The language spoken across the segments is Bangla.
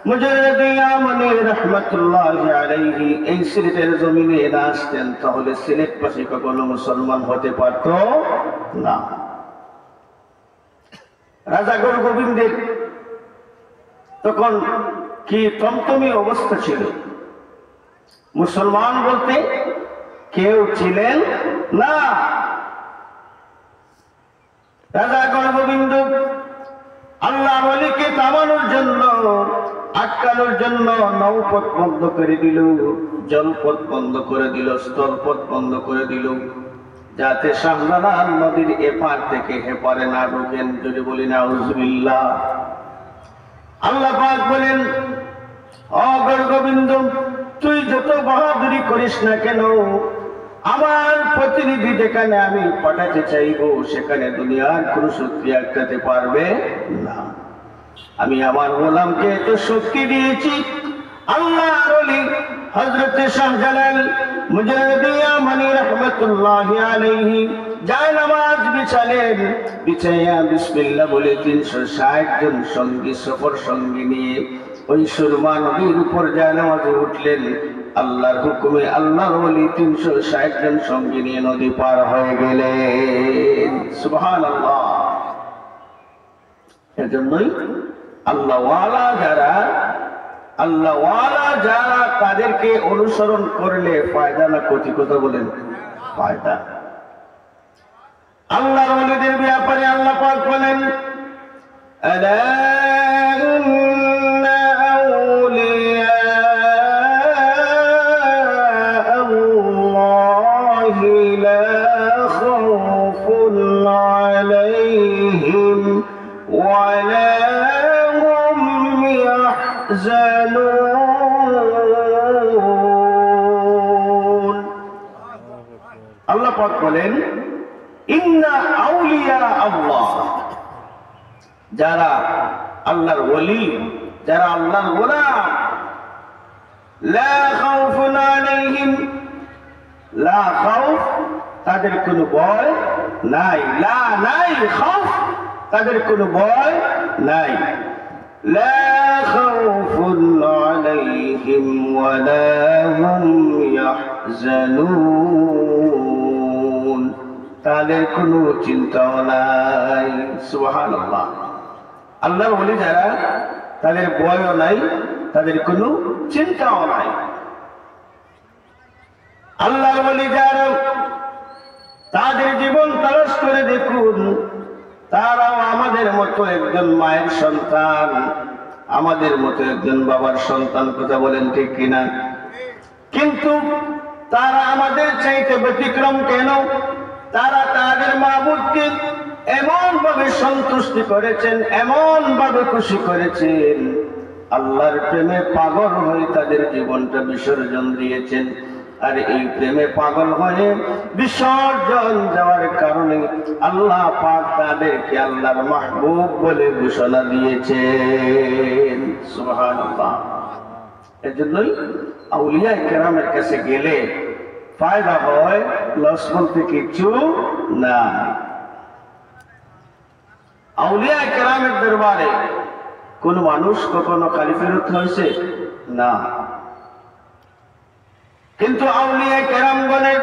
মুজাদ্দিদ আমনি রাহমাতুল্লাহি আলাইহি এই সিলেটের জমিনে না আসতেন তাহলে সিলেটবাসী কখনো মুসলমান হতে পারত না। রাজা গোবিন্দের তখন কি টমটমি অবস্থা ছিল, মুসলমান বলতে কেউ ছিলেন না। রাজা গোবিন্দ আল্লাহ ওলিকে থামানোর জন্য, আটকানোর জন্য নৌপথ বন্ধ করে দিল, জলপথ বন্ধ করে দিল, স্থলপথ বন্ধ করে দিল, যাতে শাহজাদা নদীর এপার থেকে হেপারে না ঢোকেন। যদি বলি নাউজুবিল্লাহ। আল্লাহ পাক বলেন, ও গোবিন্দ, তুই যত বাহাদুরি করিস না কেন, আমার প্রতিনিধি যেখানে আমি পাঠাতে চাইবো সেখানে দুনিয়ার কোন শক্তি আটকাতে পারবে না। আমি আমার গোলামকে এত শক্তি দিয়েছি। আল্লাহর ওলি হযরত শাহজালাল মুজাদ্দিদ আমনি রাহমাতুল্লাহি আলাইহি যায় নামাজ বিছালেন, বিছাইয়া বিসমিল্লাহ বলে 360 জন সঙ্গী সফর সঙ্গী নিয়ে ওই সুরমা নদীর উপর যায় নামাজে উঠলেন। আল্লাহর হুকুমে আল্লাহর ওলি 360 জন সঙ্গী নিয়ে নদী পার হয়ে গেলেন। সুবহানাল্লাহ। এজন্যই আল্লাহওয়ালা যারা তাদেরকে অনুসরণ করলে ফায়দা না ক্ষতি? কথা বলেন, ফায়দা। আল্লাহর ওলিদের ব্যাপারে আল্লাহ পাক বলেন, আলা ইন্না আউলিয়া আল্লাহি লা খাউফুন আলাইহিম ওয়া লা হুম ইয়াহজানুন। আল্লাহ পাক বলেন, ইন্না আউলিয়া আল্লাহ, যারা আল্লাহর ওলি, যারা আল্লাহর গোলাম, লা খাউফুন আলাইহিম, লা খাউফ তাদের কোনো ভয় নাই, লা নাই খাউফ তাদের কোনো ভয় নাই, লা খাউফুন আলাইহিম ওয়া লা হুম ইয়াহজানুন, তাদের কোনো চিন্তাও নাই। সুবহানাল্লাহ। আল্লাহর ওলি যারা, তাদের ভয়ও নাই, তাদের কোনো চিন্তাও নাই। আল্লাহর ওলি যারা, তাদের জীবন তালাশ করে দেখুন, তারাও আমাদের মতো একজন মায়ের সন্তান, আমাদের মতো একজন বাবার সন্তান। কথা বলেন ঠিক কিনা? কিন্তু তারা আমাদের চাইতে ব্যতিক্রম কেন? তারা তাদের মাবুদকে এমন ভাবে সন্তুষ্টি করেছেন, এমন ভাবে খুশি করেছেন, আল্লাহর প্রেমে পাগল হয়ে তাদের জীবনটা বিসর্জন দিয়েছেন। আর এই প্রেমে পাগল হয়ে বিসর্জন দেওয়ার কারণে আল্লাহ পাক তাদেরকে আল্লাহর মাহবুব বলে ঘোষণা দিয়েছেন। সুবহানাল্লাহ। এজন্যই আউলিয়া কেরামের কাছে গেলে ফায়দা হয়, লস বলতে কিছু না। আউলিয়া কেরামের দরবারে কোন মানুষ কখনো খালি ফেরত হয়েছে না। কিন্তু আউলিয়া কেরামগণের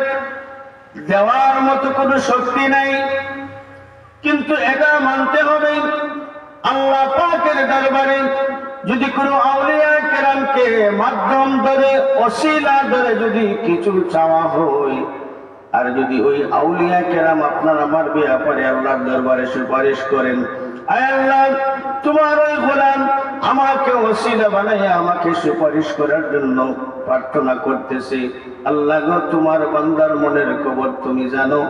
দেওয়ার মতো কোনো শক্তি নাই। কিন্তু এটা মানতে হবে, আল্লাহ পাকের দরবারে যদি কোনো আউলিয়া কেরামকে মাধ্যম ধরে, ওসিলা ধরে যদি কিছু চাওয়া হয়, আর যদি ওই আউলিয়া কেরাম আপনার আমার ব্যাপারে আল্লাহর দরবারে সুপারিশ করেন, আয় আল্লাহ, তোমার ওই গোলাম আমাকে ওসিলা বানাইয়া আমাকে সুপারিশ করার জন্য প্রার্থনা করতেছে। আল্লাহ গো, তোমার বান্দার মনের খবর তুমি জানো,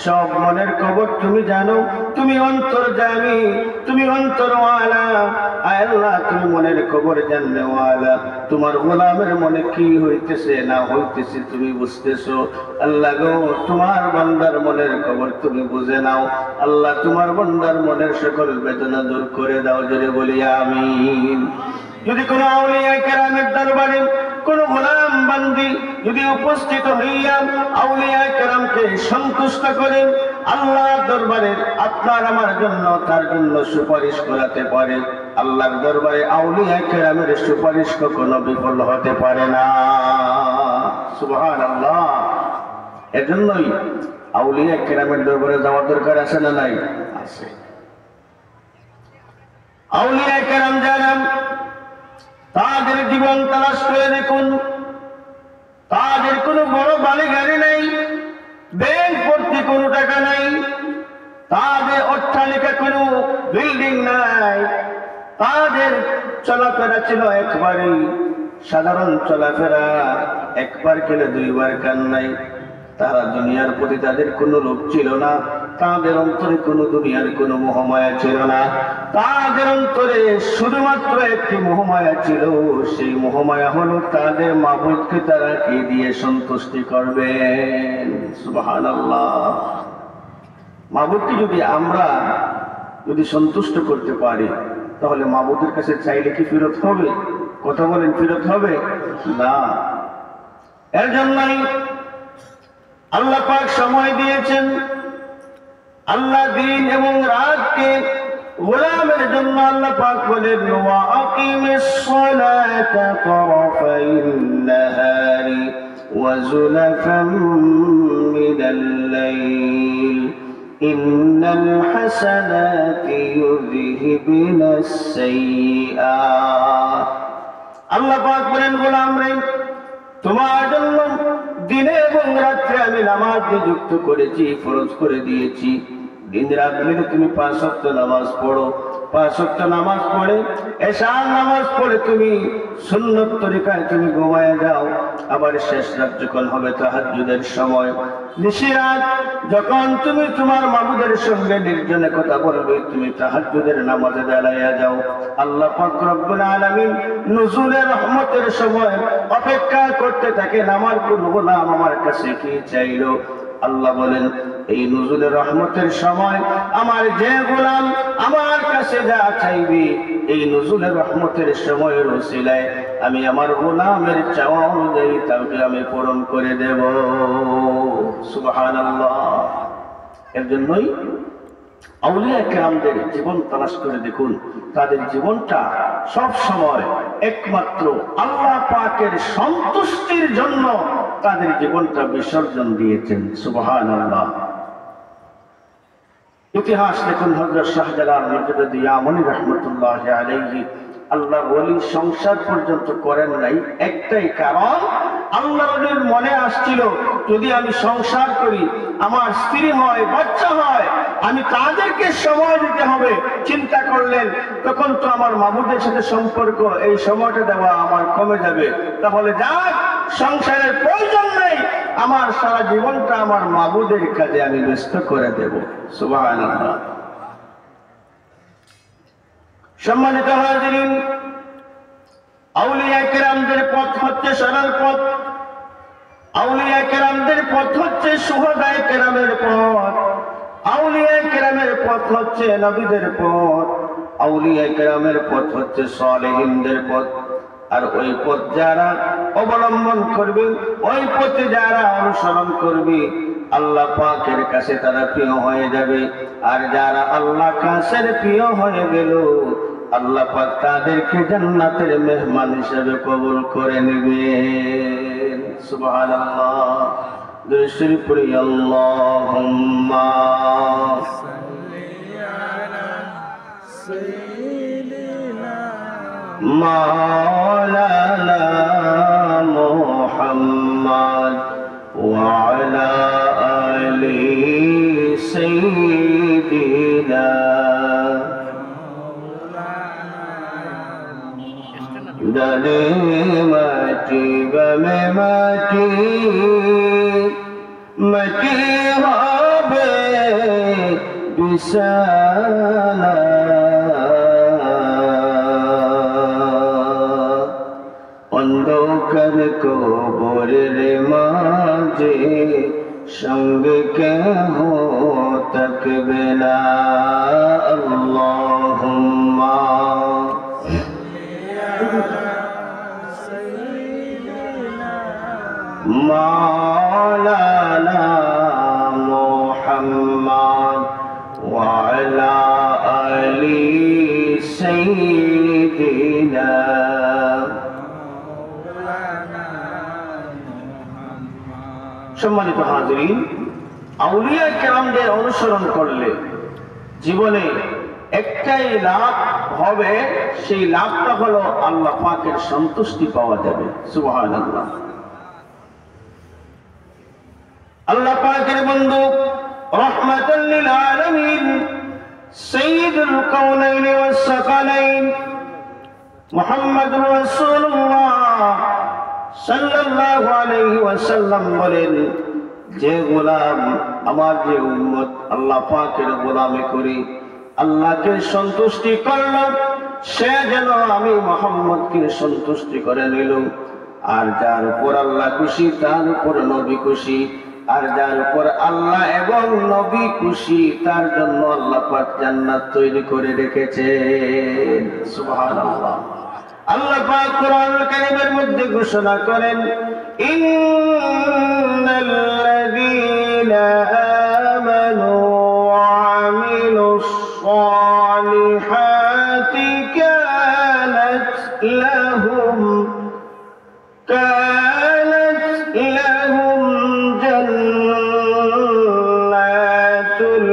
সব মনের খবর তুমি জানো, তুমি অন্তর্যামী, তুমি অন্তরওয়ালা। আয় আল্লাহ, তুমি মনের খবর জাননেওয়ালা, তোমার গোলামের মনে কি হইতেছে না হইতেছে তুমি বুঝতেছো। আল্লাহ গো, তোমার বান্দার মনের খবর তুমি বুঝে নাও। আল্লাহ, তোমার বান্দার মনের সকল বেদনা দূর করে দাও। জোরে বলি আমিন। যদি কোনো আউলিয়া কেরামের দরবারে কোন গোলাম বান্দি যদি উপস্থিত হইয়া আউলিয়া কেরামকে সন্তুষ্ট করেন, আল্লাহর দরবারে আপনার আমার জন্য, তার জন্য সুপারিশ করাতে পারে, আল্লাহর দরবারে আউলিয়া কেরামের সুপারিশ কখনো বিফল হতে পারে না। সুবহানাল্লাহ। এজন্যই আউলিয়া কেরামের দরবারে যাওয়ার দরকার আছে না নাই? আছে। আউলিয়া কেরাম যারা, তাদের জীবন তালাশ করে দেখুন, তাদের কোনো বড় বাড়ি গাড়ি নেই, ব্যাংক ভর্তি কোনো টাকা নাই, তাদের অট্টালিকা কোনো বিল্ডিং নাই, তাদের চলাফেরা ছিল একবারই সাধারণ চলাফেরা, একবার খেলে দুইবার কান নাই। তারা দুনিয়ার প্রতি তাদের কোনো লোভ ছিল না, তাদের অন্তরে কোনো দুনিয়ার কোনো মোহমায়া ছিল না। তাদের অন্তরে শুধুমাত্র একটি মোহমায়া ছিল, সেই মোহমায়া হলো তাদের মাবুদকে তারা কি দিয়ে সন্তুষ্টি করবেন। সুবহানাল্লাহ। মাবুদকে যদি আমরা সন্তুষ্ট করতে পারি, তাহলে মাবুদের কাছে চাইলে কি ফেরত হবে? কথা বলেন, ফেরত হবে না। এর জন্যই আল্লাহ পাক সময় দিয়েছেন, আল্লাহ দিন এবং রাতকে গোলামের জন্য আল্লাহ পাক বলেন, ওয়া আকিমিস সালাতা তারাফাইন নাহারি ওয়া যুলাফাম মিনাল লাইল ইন্নাল হাসানাতি ইউযহিবুনাস সাইয়্যাত। আল্লাহ পাক বলেন, গোলাম রে, তোমার জন্য দিনে এবং রাত্রে আমি নামাজ নিযুক্ত করেছি, ফরজ করে দিয়েছি। দিন রাত মিলে তুমি 5 ওয়াক্ত নামাজ পড়ো, 5 ওয়াক্ত নামাজ পড়ে এশার নামাজ পড়ে তুমি সুন্নত তরিকায় তুমি ঘুমায় যাও। আবার শেষ রাত যখন হবে তাহাজ্জুদের সময়, নিশিরাত যখন তুমি তোমার মাবুদের সঙ্গে নির্জনে কথা বলবে, তুমি তাহাজ্জুদের নামাজে দাঁড়াইয়া যাও। আল্লাহ পাক রব্বুল আলামিন নুজুলের রহমতের সময় অপেক্ষা করতে থাকে, আমার কোন গোলাম আমার কাছে কি চাইলো। আল্লাহ বলেন, এই নুজুলের রহমতের সময় আমার যে গোলাম আমার কাছে যা চাইবে, এই নুজুলের রহমতের সময়ের ওসিলায় আমি আমার গোলামের চাওয়া অনুযায়ী তাকে আমি পূরণ করে দেব। সুবহানাল্লাহ। এর জন্যই আউলিয়া কেরামদের জীবন তালাশ করে দেখুন, তাদের জীবনটা সব সময় একমাত্র আল্লাহ পাকের সন্তুষ্টির জন্য তাদের জীবনটা বিসর্জন দিয়েছেন। সুবহানাল্লাহ। ইতিহাস দেখুন, হযরত শাহজালাল মুজাদ্দিদ ইয়ামানি রাহমাতুল্লাহি আলাইহি আল্লাহ ওলি সংসার পর্যন্ত করেন নাই, একটাই কারণ, আল্লাহ ওলির মনে আসছিল যদি আমি সংসার করি, আমার স্ত্রী হয়, বাচ্চা হয়, আমি তাদেরকে সময় দিতে হবে। চিন্তা করলেন তখন তো আমার মাবুদের সাথে সম্পর্ক, এই সময়টা দেওয়া আমার কমে যাবে, তাহলে যাক সংসারের প্রয়োজন নেই, আমার সারা জীবনটা আমার মাবুদের কাজে আমি ব্যস্ত করে দেব। সুবহানাল্লাহ। সম্মানিত হাজিরিন, আউলিয়া কেরামদের পথ হচ্ছে সরল পথ, আউলিয়া কেরামদের পথ হচ্ছে সুহাদায়ে কেরামের পথ, আউলিয়া কেরামের পথ হচ্ছে নবীদের পথ, আউলিয়া কেরামের পথ হচ্ছে সালেহিনদের পথ। আর ওই পথ যারা অবলম্বন করবে, ওই পথে যারা অনুসরণ করবে, আল্লাহ পাকের কাছে তারা প্রিয় হয়ে যাবে। আর যারা আল্লাহ কাছের প্রিয় হয়ে গেল, আল্লাহ পাক তাদেরকে জান্নাতের মেহমান হিসেবে কবুল করে নেবেন। সুবহানাল্লাহ। দুরূদ পড়ি, আল্লাহুম্মা সাল্লি আলা সাইয়্যিদিনা মাওলানা মুহাম্মদ ওয়া আলা আলি সাইয়্যিদিনা ডালে মাটি বামে মাটি, মাটি হবে বিছানা, অন্ধকার কবরের মাঝে সঙ্গে কেহ থাকবে না। আল্লাহুম্মা মাওলানা মুহাম্মদ ওয়া আলা আলি সাইয়্যিদিনা সম্মানিত হাজিরিন, আউলিয়া কেরামদের অনুসরণ করলে জীবনে একটাই লাভ হবে, সেই লাভটা হলো আল্লাহ পাকের সন্তুষ্টি পাওয়া যাবে। সুবহানাল্লাহ। আল্লাহ পাকের বন্ধু রাহমাতাল লিল আলামিন সাইয়্যিদুল কাওনাইন ওয়াস সাকালাইন মুহাম্মাদুর রাসূলুল্লাহ সাল্লাল্লাহু আলাইহি ওয়াসাল্লাম বলেন, যে গোলাম আমার যে উম্মত আল্লাহ পাকের গোলামি করে আল্লাহকে সন্তুষ্টি করল, সে যেন আমি মুহাম্মদকে সন্তুষ্টি করে নিল। আর যার উপর আল্লাহ খুশি তার উপর নবী খুশি, আর যার উপর আল্লাহ এবং নবী খুশি তার জন্য আল্লাহ পাক জান্নাত তৈরি করে রেখেছেন। সুবহানাল্লাহ। আল্লাহ পাক কোরআনুল কারীমের মধ্যে ঘোষণা করেন, ইন্নাল্লাযীনা আমানু ওয়া আমিলুস সালিহাতি কানাত লাহুম জান্নাতুল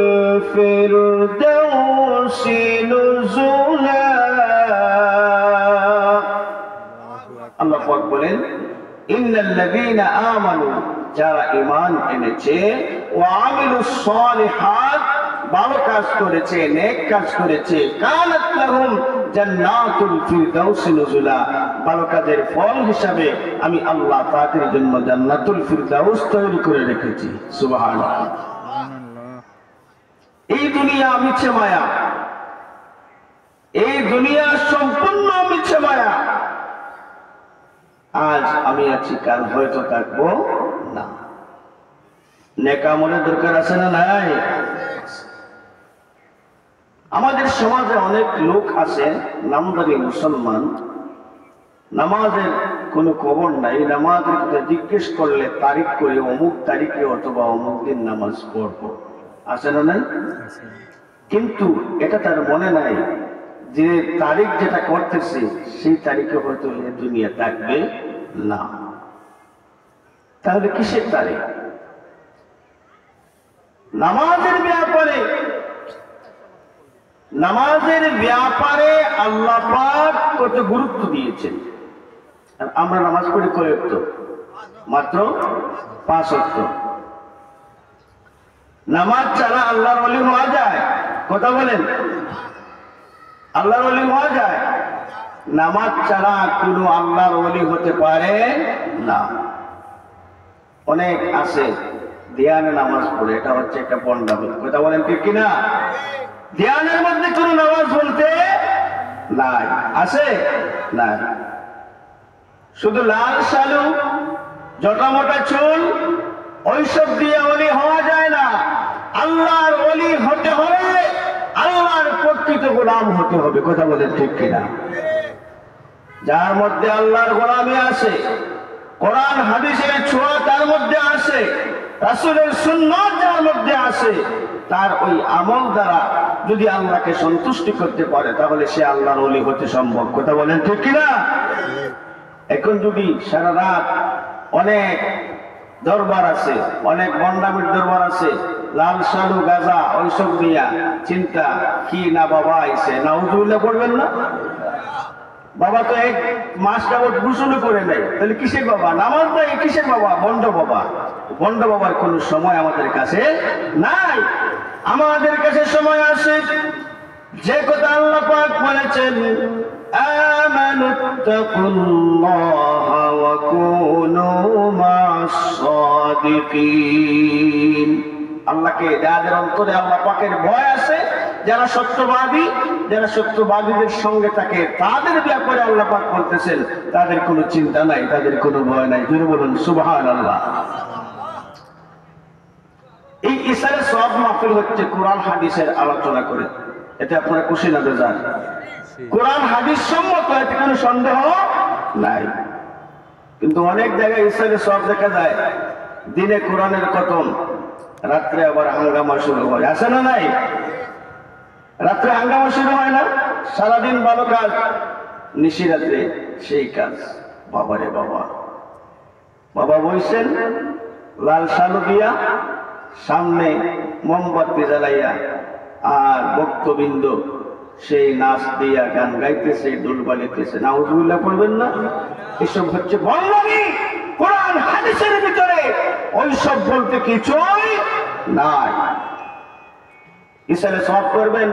ফিরদাউসি নুজুলা। আল্লাহ পাক বলেন, ইন্নাল্লাযীনা আমানু, যারা ঈমান এনেছে, ওয়া আমিলুস সালিহাত, ভালো কাজ করেছে, নেক কাজ করেছে, কানাত লাহুম জান্নাতুল ফিরদাউসি নুজুলা, ভালো কাজের ফল হিসাবে আমি আল্লাহ তাদের জন্য জান্নাতুল ফিরদাউস তৈরি করে রেখেছি। সুবহানাল্লাহ। এই দুনিয়া মিছে মায়া, এই দুনিয়া সম্পূর্ণ মিছে মায়া। আজ আমি আছি, কাল হয়তো থাকবো না। নেক আমলের দরকার আছে না নাই? আমাদের সমাজে অনেক লোক আছে নামদারি মুসলমান, নামাজের কোনো খবর নাই, নামাজের কথা জিজ্ঞেস করলে তারিখ করে অমুক তারিখে অথবা অমুক দিন নামাজ পড়বো, আছে না নাই? কিন্তু এটা তার মনে নাই যে তারিখ যেটা করতেছে সেই তারিখে হয়তো এ দুনিয়া থাকবে না। তাহলে কিসের তারিখ? নামাজের ব্যাপারে, নামাজের ব্যাপারে আল্লাহ পাক কত গুরুত্ব দিয়েছেন। আমরা নামাজ পড়ি কয় ওয়াক্ত? মাত্র 5 ওয়াক্ত। নামাজ ছাড়া আল্লাহর ওলি হওয়া যায়? কথা বলেন, আল্লাহর ওলি হওয়া যায়? নামাজ ছাড়া কোনো আল্লাহর ওলি হতে পারে না। অনেক আছে ধ্যানে নামাজ পড়ে, এটা হচ্ছে একটা বন্ডামি। কথা বলেন ঠিক কিনা? ধ্যানের মধ্যে কোন নামাজ বলতে নাই, আছে নাই? শুধু লাল শালু, জটামোটা চুল, ওইসব দিয়ে ওলি হওয়া যায় না। আল্লাহর ওলি হতে হলে আল্লাহর প্রকৃত গোলাম হতে হবে। কথা বলেন ঠিক কিনা? যার মধ্যে আল্লাহর গোলামি আছে, কোরআন হাদিসের ছোঁয়া তার মধ্যে আছে, রাসূলের সুন্নাত যার মধ্যে আছে, তার ওই আমল দ্বারা যদি আল্লাহকে সন্তুষ্টি করতে পারে তাহলে সে আল্লাহর ওলি হতে সম্ভব। কথা বলেন ঠিক কিনা? এখন যদি সারা রাত অনেক দরবার আছে, অনেক বন্ডামির দরবার আছে, লাল শালু গাজা ওইসব দিয়া চিন্তা কি না বাবা আইছে, নাউজুবিল্লাহ পড়বেন না? বাবা তো 1 মাস যাবত গোসল করে নেয়, তাহলে কিসের বাবা? নামাজ নাই, কিসের বাবা? বন্ড বাবা। বন্ড বাবার কোন সময় আমাদের কাছে নাই। আমাদের কাছে সময় আছে যে কথা আল্লাহ পাক বলেছেন, আমানুত্তাকুল্লাহা ওয়া কুনু মা'আস সাদিকিন। আল্লাহকে যাদের অন্তরে আল্লাহ পাকের ভয় আছে, যারা সত্যবাদী, যারা সত্যবাদীদের সঙ্গে থাকে, তাদের ব্যাপারে আল্লাহ পাক বলতেছেন তাদের কোনো চিন্তা নাই, তাদের কোনো ভয় নাই। জোরে বলুন সুবহানাল্লাহ। এই ইশারে সব মাহফিল হচ্ছে কোরআন হাদিসের আলোচনা করে, এতে আপনারা খুশি না বেজার? কোরআন হাদিস সম্মত, এতে কোনো সন্দেহ নাই। কিন্তু অনেক জায়গায় ইশারে সব দেখা যায়, দিনে কোরআনের খতম, রাত্রে আবার হাঙ্গামা শুরু হয়, আছে না নাই? রাত্রে হাঙ্গামা শুরু হয় না? সারাদিন ভালো কাজ, নিশিরাত্রে সেই কাজ। বাবারে বাবা, বাবা বলছেন লাল শালু দিয়া সামনে মোমবাতি জ্বালাইয়া আর ভক্তবৃন্দ সেই নাচ দিয়া গান গাইতেছে, ডোল বাজাইতেছে। নাউজুবিল্লাহ পড়বেন না? এসব হচ্ছে বললামি। কোরআন হাদিসের ভিতরে ওইসব বলতে কিছুই নাই। ইসলামে সওয়াব করবেন,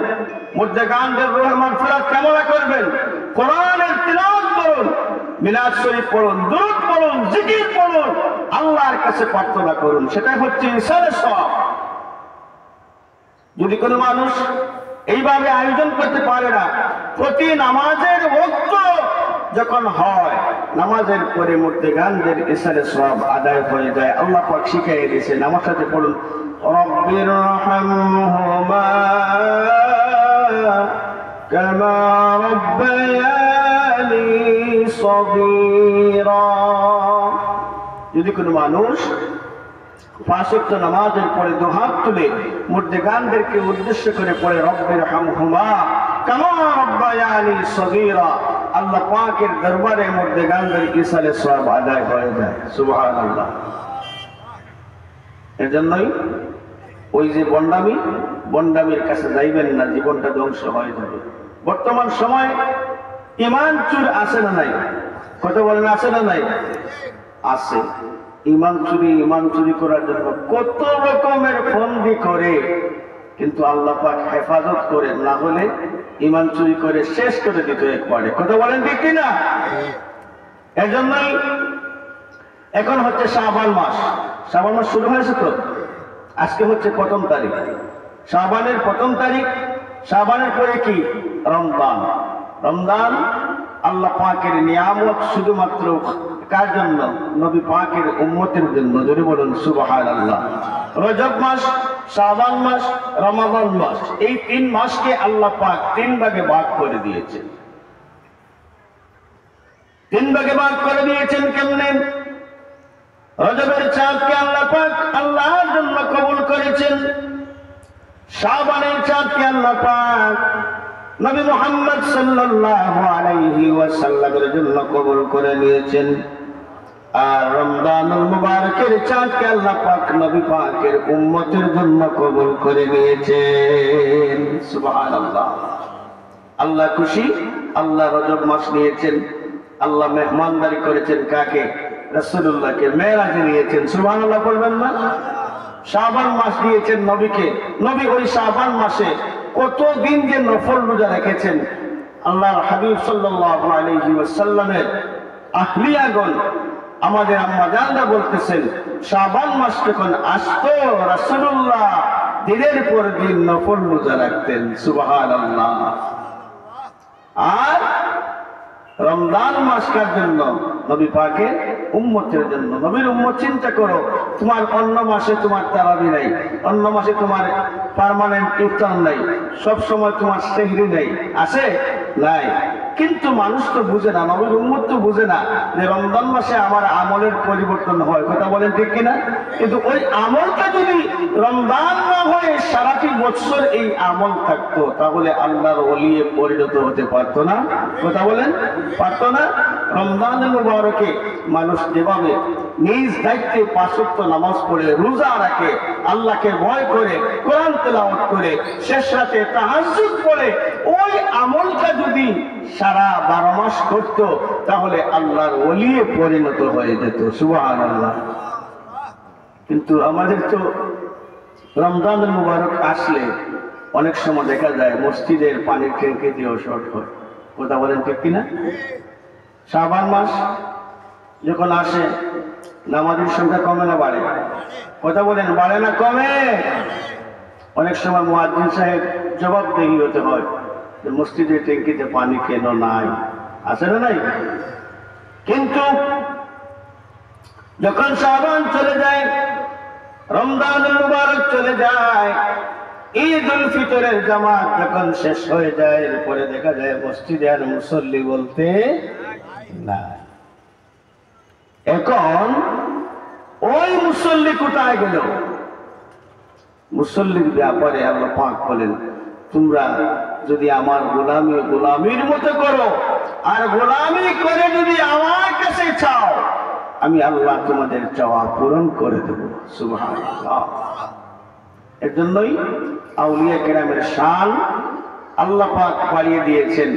মধ্যে গান গান রুহের মাগফিরাত কামনা করবেন, কোরআনের তিলাওয়াত করুন, মিলাদ শরীফ পড়ুন, দুরূদ পড়ুন, জিকির পড়ুন, আল্লাহর কাছে প্রার্থনা করুন, সেটাই হচ্ছে ইসলামের সওয়াব। যদি কোনো মানুষ এইভাবে আয়োজন করতে পারে না, প্রতি নামাজের ওয়াক্ত যখন হয়, নামাজের পরে মধ্যে গানদের ইসলামের সওয়াব আদায় হয়ে যায়। আল্লাহ পাক শিখিয়ে দিয়েছেন, আমার সাথে পড়ুন, রব্বিরহামহুমা কামা রাব্বায়ানি সগীরা। যদি কোনো মানুষ 5 ওয়াক্ত নামাজের পরে দুহাত তুলে মধ্যে গানদেরকে উদ্দেশ্য করে পড়ে রব্বিরহামহুমা কামা রাব্বায়ানি সগীরা, আল্লাহ পাকের দরবারে মধ্যে গানদের ইসলামের সওয়াব আদায় হয়ে যায়। সুবহানাল্লাহ। এজন্যই ওই যে বন্ডামির কাছে যাইবেন না, জীবনটা ধ্বংস হয়ে যাবে। বর্তমান সময় ইমান চুর আছে না নাই? কথা বলেন, আছে না নাই? আছে। ইমান চুরি করার জন্য কত রকমের ফন্দি করে, কিন্তু আল্লাহ পাক হেফাজত করে, না হলে ইমান চুরি করে শেষ করে দিত একবারে। কথা বলেন ঠিক কিনা? এজন্যই এখন হচ্ছে শাবান মাস শুরু হয়েছে তো, আজকে হচ্ছে 1ম তারিখ, শাবানের 1ম তারিখ। শাবানের পরে কি? রমজান আল্লাহ পাকের নিয়ামত, শুধুমাত্র কার জন্য? নবী পাকের উম্মতের জন্য। যদি বলুন সুবহানাল্লাহ। রজব মাস, শাবান মাস, রমাদান মাস, এই 3 মাসকে আল্লাহ পাক 3 ভাগে ভাগ করে দিয়েছেন। 3 ভাগে ভাগ করে দিয়েছেন কেমনে? রজবের চাঁদকে আল্লাহ পাক আল্লাহর জন্য কবুল করেছেন। শাবানের চাঁদকে আল্লাহ পাক নবী মুহাম্মদ সাল্লাল্লাহু আলাইহি ওয়াসাল্লামের জন্য কবুল করে নিয়েছেন। আর রমজানুল মুবারকের চাঁদকে আল্লাহ পাক নবী পাকের উম্মতের জন্য কবুল করে নিয়েছেন। সুবহানাল্লাহ। আল্লাহ খুশি, আল্লাহ রজব মাস নিয়েছেন, আল্লাহ মেহমানদারি করেছেন কাকে? রাসূলুল্লাহকে, মেরাজে নিয়েছেন। সুবহানাল্লাহ বলবেন না? শাবান মাস দিয়েছেন নবীকে, নবী ওই শাবান মাসে কতদিন যে নফল রোজা রেখেছেন। আল্লাহর হাবিব সাল্লাল্লাহু আলাইহি ওয়াসাল্লামের আহলিয়াগণ, আমাদের আম্মা জানরা বলতেছেন, শাবান মাস যখন আসতো রাসূলুল্লাহ দিনের পর দিন নফল রোজা রাখতেন। সুবহানাল্লাহ। আর রমজান মাসটার জন্য নবী পাকের উম্মতের জন্য। নবীর উম্মত, চিন্তা করো, তোমার অন্য মাসে তোমার তারাবি নাই, অন্য মাসে তোমার পার্মানেন্ট ইফতার নাই, সব সময় তোমার সেহরি নাই, আছে নাই? কিন্তু মানুষ তো বুঝে না, নবীর উম্মত তো বুঝে না যে রমজান মাসে আমার আমলের পরিবর্তন হয়। কথা বলেন ঠিক কিনা? কিন্তু ওই আমলটা যদি রমজান না হয়ে সারাটি বছর এই আমল থাকতো, তাহলে আল্লাহর ওলিয়ে পরিণত হতে পারতো না। কথা বলেন, পারতো না? রমজানুল মুবারকে মানুষ যেভাবে নিজ দায়িত্বে 5 ওয়াক্ত নামাজ পড়ে, রোজা রাখে, আল্লাহকে ভয় করে, কোরআন তেলাওয়াত করে, শেষ রাতে তাহাজ্জুদ পড়ে, ওই আমলটা যদি সারা 12 মাস করতো, তাহলে আল্লাহর ওলিয়ে পরিণত হয়ে যেত। সুবহানাল্লাহ। কিন্তু আমাদের তো রমজানুল মুবারক আসলে অনেক সময় দেখা যায় মসজিদের পানির ট্যাঙ্কি দিয়েও শর্ট হয়। কথা বলেন ঠিক কিনা? শাবান মাস যখন আসে, নামাজের সংখ্যা কমে না বাড়ে? কথা বলেন, বাড়ে না কমে? অনেক সময় মুয়াজ্জিন সাহেব জবাবদিহি হতে হয় যে মসজিদের ট্যাঙ্কিতে পানি কেন নাই, আছে না নাই? কিন্তু যখন শাবান চলে যায়, রমজানুল মুবারক চলে যায়, ঈদ উল ফিতরের জামাত যখন শেষ হয়ে যায়, এরপরে দেখা যায় মসজিদে আর মুসল্লি বলতে না। এখন ওই মুসল্লি কোথায় গেল? মুসল্লির ব্যাপারে আল্লাহ পাক বলেন, তোমরা যদি আমার গোলামির মতো করো, আর গোলামি করে যদি আমার কাছে চাও, আমি আল্লাহ তোমাদের চাওয়া পূরণ করে দেব। সুবহানাল্লাহ। এর জন্যই আউলিয়া কেরামের শান আল্লাহ পাক বাড়িয়ে দিয়েছেন।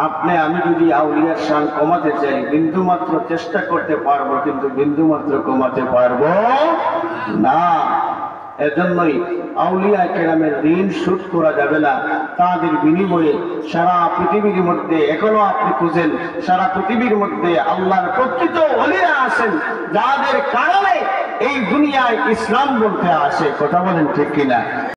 আপনি আমি যদি আউলিয়ার শান কমাতে চাই, বিন্দু মাত্র চেষ্টা করতে পারবো, কিন্তু বিন্দু মাত্র কমাতে পারবো না। এজন্যই আউলিয়া কেরামের ঋণ শোধ করা যাবে না। তাদের বিনিময়ে সারা পৃথিবীর মধ্যে এখনো আপনি খুঁজেন, সারা পৃথিবীর মধ্যে আল্লাহর প্রকৃত ওলিরা আছেন, যাদের কারণে এই দুনিয়ায় ইসলাম বলতে আসে। কথা বলেন ঠিক কিনা?